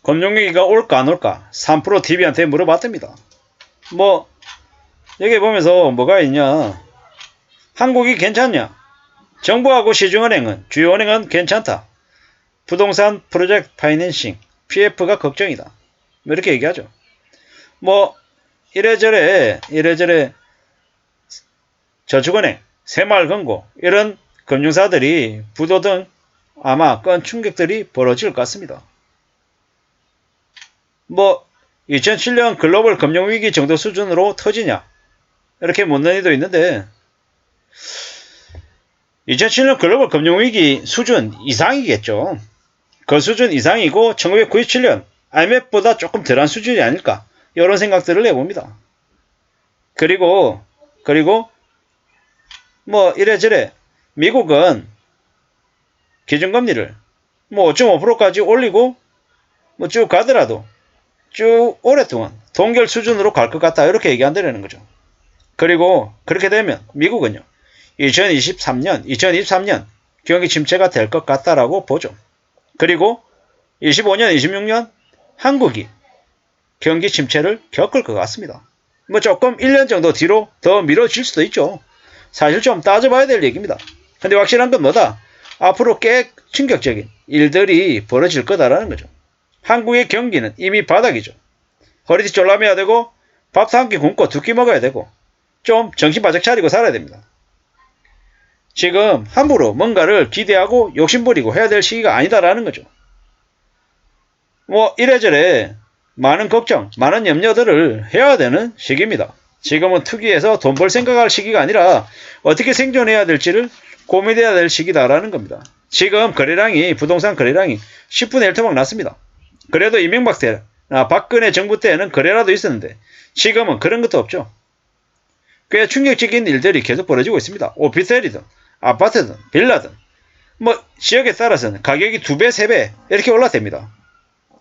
금융위기가 올까 안 올까 3% TV한테 물어봤답니다. 뭐 여기 보면서 뭐가 있냐. 한국이 괜찮냐. 정부하고 시중은행은 주요 은행은 괜찮다. 부동산 프로젝트 파이낸싱 PF가 걱정이다. 뭐 이렇게 얘기하죠. 뭐 이래저래 저축은행, 새마을금고 이런 금융사들이 부도 등 아마 큰 충격들이 벌어질 것 같습니다. 뭐 2007년 글로벌 금융위기 정도 수준으로 터지냐 이렇게 묻는 이도 있는데 2007년 글로벌 금융위기 수준 이상이겠죠. 그 수준 이상이고 1997년 IMF보다 조금 덜한 수준이 아닐까 이런 생각들을 해봅니다. 그리고 뭐 이래저래 미국은 기준금리를 뭐 5.5%까지 올리고 뭐 쭉 가더라도 쭉 오랫동안 동결 수준으로 갈 것 같다 이렇게 얘기한다는 거죠. 그리고 그렇게 되면 미국은요 2023년 경기 침체가 될 것 같다라고 보죠. 그리고 25년 26년 한국이 경기 침체를 겪을 것 같습니다. 뭐 조금 1년 정도 뒤로 더 미뤄질 수도 있죠. 사실 좀 따져봐야 될 얘기입니다. 근데 확실한 건 뭐다? 앞으로 꽤 충격적인 일들이 벌어질 거다라는 거죠. 한국의 경기는 이미 바닥이죠. 허리띠 졸라매야 되고 밥도 한 끼 굶고 두 끼 먹어야 되고 좀 정신 바짝 차리고 살아야 됩니다. 지금 함부로 뭔가를 기대하고 욕심부리고 해야 될 시기가 아니다라는 거죠. 뭐 이래저래 많은 걱정, 많은 염려들을 해야 되는 시기입니다. 지금은 투기해서 돈 벌 생각할 시기가 아니라 어떻게 생존해야 될지를 고민해야 될 시기다라는 겁니다. 지금 거래량이 부동산 거래량이 10분의 1 토막 났습니다. 그래도 이명박 때, 박근혜 정부 때는 거래라도 있었는데 지금은 그런 것도 없죠. 꽤 충격적인 일들이 계속 벌어지고 있습니다. 오피스텔이든 아파트든 빌라든 뭐 지역에 따라서는 가격이 2배, 3배 이렇게 올라댑니다.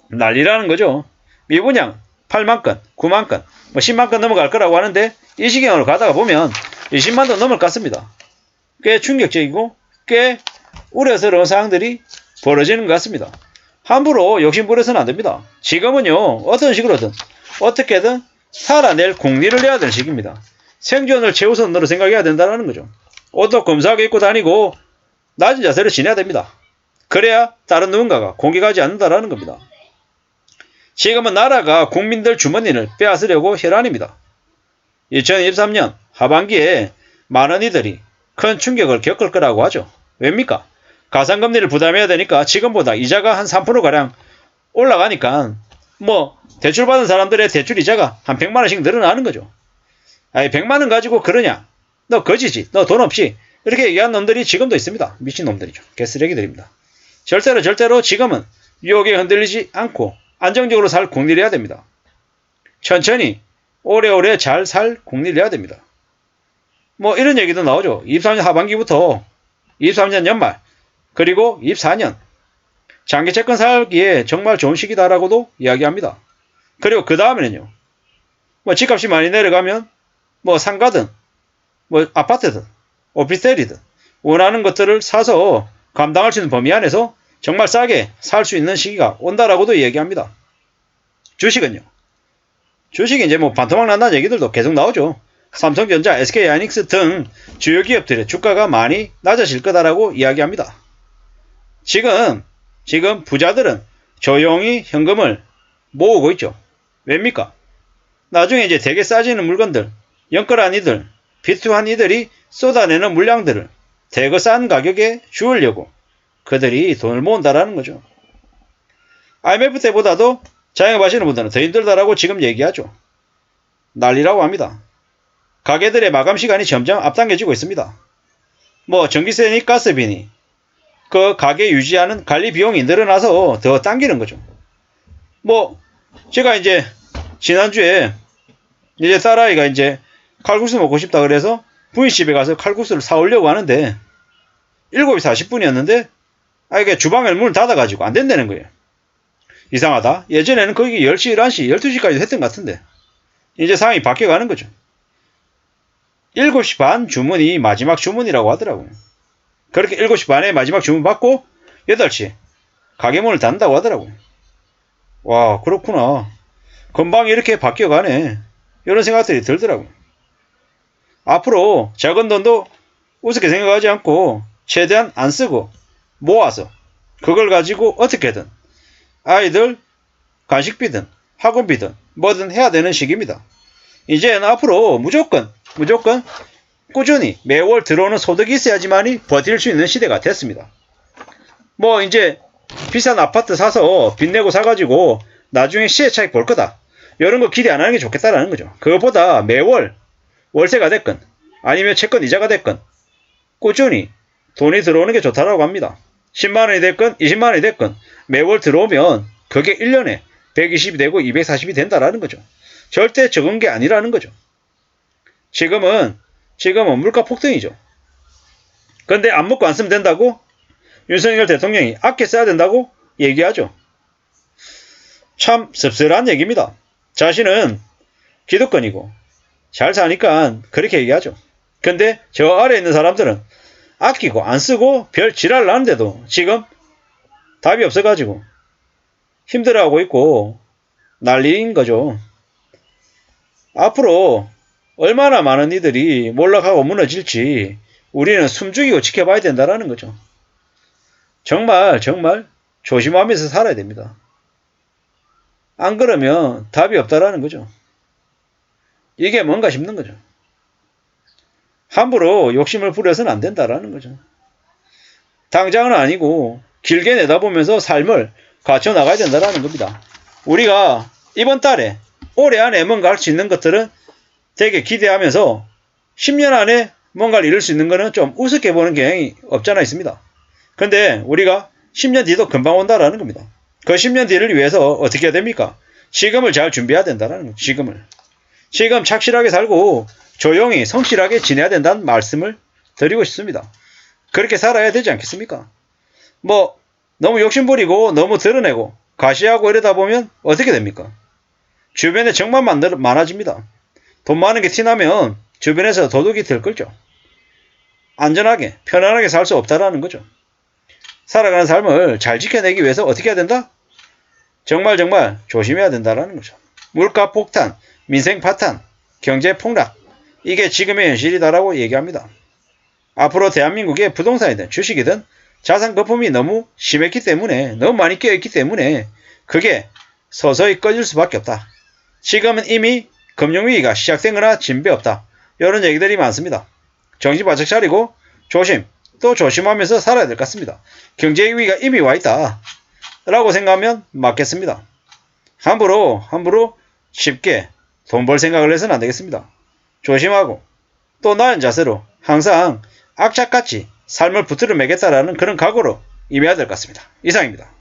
난리라는 거죠. 미분양 8만 건, 9만 건, 뭐 10만 건 넘어갈 거라고 하는데 이 시경으로 가다가 보면 20만도 넘을 것 같습니다. 꽤 충격적이고 꽤 우려스러운 상황들이 벌어지는 것 같습니다. 함부로 욕심부려서는 안 됩니다. 지금은요 어떤 식으로든 어떻게든 살아낼 궁리를 내야 될 시기입니다. 생존을 최우선으로 생각해야 된다는 거죠. 옷도 검소하게 입고 다니고 낮은 자세로 지내야 됩니다. 그래야 다른 누군가가 공격하지 않는다는 겁니다. 지금은 나라가 국민들 주머니를 빼앗으려고 혈안입니다. 2023년 하반기에 많은 이들이 큰 충격을 겪을 거라고 하죠. 왜입니까? 가상금리를 부담해야 되니까 지금보다 이자가 한 3%가량 올라가니까 뭐 대출받은 사람들의 대출 이자가 한 100만원씩 늘어나는 거죠. 아니 100만원 가지고 그러냐? 너 거지지? 너 돈 없이? 이렇게 얘기한 놈들이 지금도 있습니다. 미친놈들이죠. 개쓰레기들입니다. 절대로 지금은 유혹에 흔들리지 않고 안정적으로 살 궁리를 해야 됩니다. 천천히 오래오래 잘 살 궁리를 해야 됩니다. 뭐 이런 얘기도 나오죠. 23년 하반기부터 23년 연말 그리고 24년 장기 채권 살기에 정말 좋은 시기다라고도 이야기합니다. 그리고 그 다음에는요. 뭐 집값이 많이 내려가면 뭐 상가든 뭐 아파트든 오피스텔이든 원하는 것들을 사서 감당할 수 있는 범위 안에서 정말 싸게 살 수 있는 시기가 온다라고도 얘기합니다. 주식은요. 주식이 이제 뭐 반토막 난다는 얘기들도 계속 나오죠. 삼성전자, SK하이닉스 등 주요 기업들의 주가가 많이 낮아질 거다라고 이야기합니다. 지금 부자들은 조용히 현금을 모으고 있죠. 왜입니까? 나중에 이제 되게 싸지는 물건들, 영끌한 이들, 비투한 이들이 쏟아내는 물량들을 되게 싼 가격에 주우려고 그들이 돈을 모은다라는 거죠. IMF 때보다도 자영업하시는 분들은 더 힘들다라고 지금 얘기하죠. 난리라고 합니다. 가게들의 마감 시간이 점점 앞당겨지고 있습니다. 뭐 전기세니 가스비니 그 가게 유지하는 관리 비용이 늘어나서 더 당기는 거죠. 뭐 제가 이제 지난주에 이제 딸아이가 이제 칼국수 먹고 싶다 그래서 부인집에 가서 칼국수를 사오려고 하는데 7시 40분이었는데 이게 주방에 문을 닫아가지고 안 된다는 거예요. 이상하다. 예전에는 거기 10시, 11시, 12시까지 했던 것 같은데 이제 상황이 바뀌어가는 거죠. 7시 반 주문이 마지막 주문이라고 하더라고요. 그렇게 7시 반에 마지막 주문 받고 8시 가게 문을 닫는다고 하더라고요. 와, 그렇구나. 금방 이렇게 바뀌어가네. 이런 생각들이 들더라고요. 앞으로 작은 돈도 우습게 생각하지 않고 최대한 안 쓰고 모아서 그걸 가지고 어떻게든 아이들 간식비든 학원비든 뭐든 해야 되는 시기입니다. 이제는 앞으로 무조건 꾸준히 매월 들어오는 소득이 있어야지만이 버틸 수 있는 시대가 됐습니다. 뭐 이제 비싼 아파트 사서 빚 내고 사가지고 나중에 시세 차익 볼 거다. 이런 거 기대 안 하는 게 좋겠다라는 거죠. 그것보다 매월 월세가 됐건 아니면 채권 이자가 됐건 꾸준히 돈이 들어오는 게 좋다라고 합니다. 10만원이 됐건 20만원이 됐건 매월 들어오면 그게 1년에 120이 되고 240이 된다라는 거죠. 절대 적은 게 아니라는 거죠. 지금은 물가 폭등이죠. 근데 안 먹고 안 쓰면 된다고 윤석열 대통령이 아껴 써야 된다고 얘기하죠. 참 씁쓸한 얘기입니다. 자신은 기득권이고 잘 사니까 그렇게 얘기하죠. 근데 저 아래에 있는 사람들은 아끼고 안 쓰고 별 지랄을 하는데도 지금 답이 없어가지고 힘들어하고 있고 난리인 거죠. 앞으로 얼마나 많은 이들이 몰락하고 무너질지 우리는 숨죽이고 지켜봐야 된다는 거죠. 정말 조심하면서 살아야 됩니다. 안 그러면 답이 없다라는 거죠. 이게 뭔가 싶는 거죠. 함부로 욕심을 부려서는 안 된다라는 거죠. 당장은 아니고 길게 내다보면서 삶을 갖춰 나가야 된다는 겁니다. 우리가 이번 달에 올해 안에 뭔가 할 수 있는 것들은 되게 기대하면서 10년 안에 뭔가를 이룰 수 있는 거는 좀 우습게 보는 경향이 없잖아 있습니다. 근데 우리가 10년 뒤도 금방 온다라는 겁니다. 그 10년 뒤를 위해서 어떻게 해야 됩니까? 지금을 잘 준비해야 된다는 거죠. 지금 착실하게 살고 조용히 성실하게 지내야 된다는 말씀을 드리고 싶습니다. 그렇게 살아야 되지 않겠습니까? 뭐 너무 욕심부리고 너무 드러내고 과시하고 이러다 보면 어떻게 됩니까? 주변에 정말 많아집니다. 돈 많은 게 티나면 주변에서 도둑이 들끓죠. 안전하게 편안하게 살 수 없다라는 거죠. 살아가는 삶을 잘 지켜내기 위해서 어떻게 해야 된다? 정말 조심해야 된다는 거죠. 물가 폭탄, 민생 파탄, 경제 폭락, 이게 지금의 현실이다라고 얘기합니다. 앞으로 대한민국의 부동산이든 주식이든 자산 거품이 너무 심했기 때문에 너무 많이 껴있기 때문에 그게 서서히 꺼질 수밖에 없다. 지금은 이미 금융위기가 시작된 거나 진배 없다. 이런 얘기들이 많습니다. 정신 바짝 차리고 또 조심하면서 살아야 될 것 같습니다. 경제위기가 이미 와있다 라고 생각하면 맞겠습니다. 함부로 쉽게 돈 벌 생각을 해서는 안 되겠습니다. 조심하고 또 나은 자세로 항상 악착같이 삶을 붙들어 매겠다라는 그런 각오로 임해야 될 것 같습니다. 이상입니다.